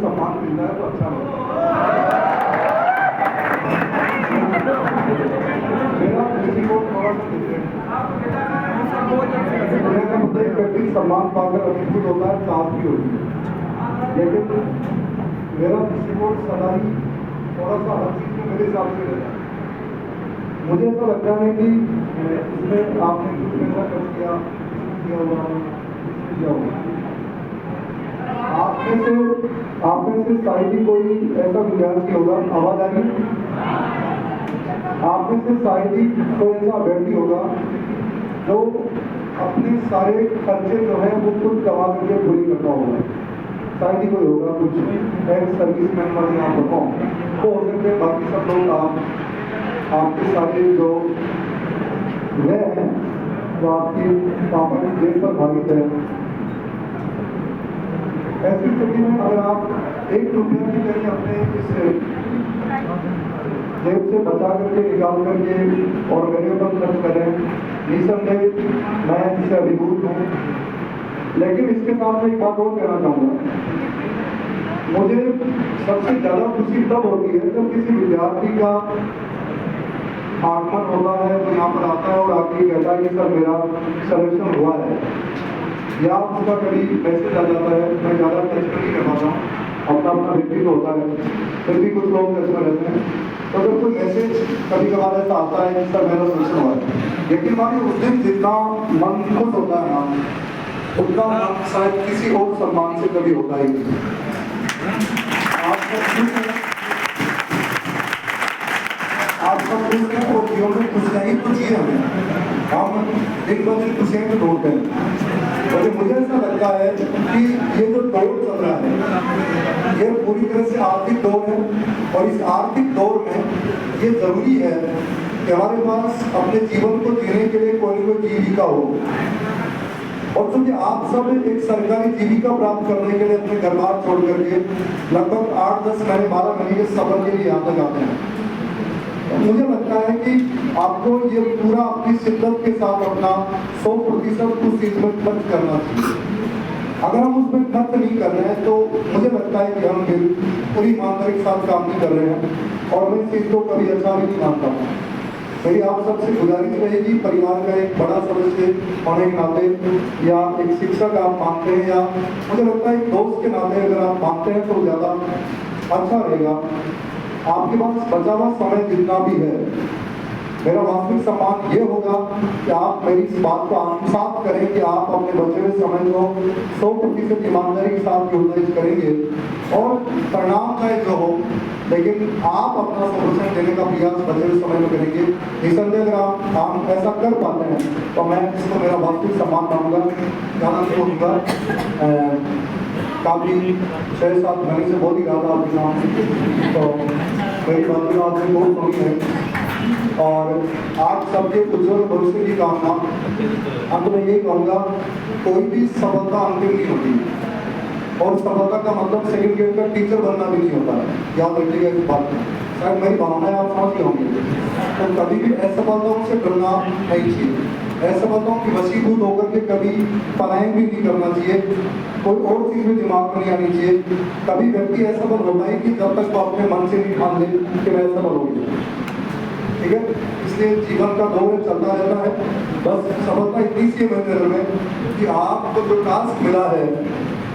सम्मान मिलता है तो अच्छा लगता है। मेरा दृष्टिकोण थोड़ा सा डिफरेंट है। व्यक्ति सम्मान पाकर अभिभूत होता है, साथ भी होती है, लेकिन मेरा दृष्टिकोण सदा ही थोड़ा सा हर चीज में मेरे हिसाब से रहता है। मुझे ऐसा लगता है कि इसमें आपने कुछ पैसा खर्च किया हुआ आप में से शायद ही कोई ऐसा विद्यार्थी होगा, आवाज आ रही है, आप में से शायद ही कोई ऐसा व्यक्ति होगा जो अपने सारे खर्चे जो है वो खुद कमा करके पूरी करता होगा। शायद ही कोई होगा, कुछ एक्स सर्विस मैन वाले आप बताओ तो हो सकते हैं। बाकी सब लोग आपके सारे जो वे हैं जो आपके पापा की जेब पर भागित है, ऐसी स्थिति में अगर आप 1 रुपया भी कहीं अपने इस जेब से बचा करके निकाल करके और मेरे ऊपर खर्च करें, निसंदेह मैं इससे अभिभूत हूँ। लेकिन इसके साथ मैं एक बात और कहना चाहूँगा, मुझे सबसे ज़्यादा खुशी तब होती है जब किसी विद्यार्थी का आगमन होता है तो यहाँ पर आता है और आके कहता है कि सर मेरा सिलेक्शन हुआ है, या उसका कभी मैसेज आ जाता है। मैं ज़्यादा टच नहीं कर पाता हूँ, अपना अपना व्यक्तित्व होता है, फिर भी कुछ लोग टच में रहते हैं। तो अगर कोई मैसेज कभी कभार ऐसा आता है कि सर मेरा सिलेक्शन हुआ है, लेकिन मानिए उस दिन जितना मन खुश होता है ना, उतना मन शायद किसी और सम्मान से कभी होता ही नहीं। आप सब खुश हैं और जीवन में खुश नहीं तो जिए हमें, हम दिन ब दिन खुशियाँ तो ढूंढते हैं। और मुझे ऐसा लगता है कि ये जो दौर चल रहा है ये पूरी तरह से आर्थिक दौर है, और इस आर्थिक दौर में ये जरूरी है कि हमारे पास अपने जीवन को जीने के लिए कोई न कोई जीविका हो। और क्योंकि आप सब एक सरकारी जीविका प्राप्त करने के लिए अपने घर बार छोड़ करके लगभग 8-10 महीने 12 महीने के सफर के लिए यहाँ तक आते हैं, मुझे लगता है कि आपको ये पूरा अपनी शिद्दत के साथ अपना 100% उस चीज में खर्च करना चाहिए। अगर हम उसमें खर्च नहीं कर रहे हैं तो मुझे लगता है कि हम फिर पूरी ईमानदारी के साथ काम नहीं कर रहे हैं, और मैं इस चीज को कभी अच्छा भी नहीं मानता हूँ। मेरी आप सबसे गुजारिश रहेगी, परिवार का एक बड़ा सदस्य होने के नाते या एक शिक्षक आप मानते हैं, या मुझे लगता है एक दोस्त के नाते अगर आप मानते हैं तो ज़्यादा अच्छा रहेगा। आपके पास बचा हुआ समय जितना भी है, मेरा वास्तविक सम्मान ये होगा कि आप मेरी इस बात को आत्मसात करें कि आप अपने बचे हुए समय को 100% ईमानदारी के साथ यूटिलाइज करेंगे, और परिणाम चाहे जो हो, लेकिन आप अपना 100% देने का प्रयास बचे हुए समय में करेंगे। निसंदेह अगर आप ऐसा कर पाते हैं तो मैं इसको मेरा वास्तविक सम्मान मानूंगा, ज़्यादा होगा। काफ़ी 6-7 महीने से बहुत ही ज़्यादा आपके सामने, तो मेरी बातें आपसे बहुत सुनी है, और आप सबके उज्जवल भविष्य की कामना। अंत में यही कहूँगा, कोई भी सफलता अंतिम नहीं होती, और सफलता का मतलब सेकंड ग्रेड का टीचर बनना भी नहीं होता है, याद रखिएगा इस बात में। शायद मेरी भावनाएं आप समझ गए होंगे। तो कभी भी असफलताओं से डरना नहीं चाहिए, असफलताओं की वशीभूत होकर के कभी पलायन भी नहीं करना चाहिए, कोई और चीज में दिमाग में नहीं आनी चाहिए। कभी व्यक्ति असफल होता है कि जब तक वो अपने मन से नहीं ठान ले कि मैं असफल हो गया, ठीक है। इसलिए जीवन का दौर चलता रहता है। बस सफलता इतनी सी है मेरे में कि आपको जो टास्क मिला है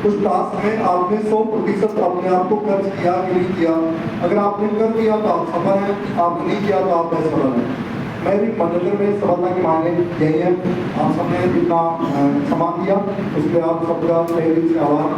उस टास्क में आपने 100% अपने आप को खर्च किया कि नहीं किया। अगर आपने कर दिया तो आप सफल हैं, आपने नहीं किया तो आप असफल हैं। मेरी नजर में सफलता की मांगे यही है। आप सबने जितना सम्मान दिया उस पर आप सबका तहे दिल से आभार।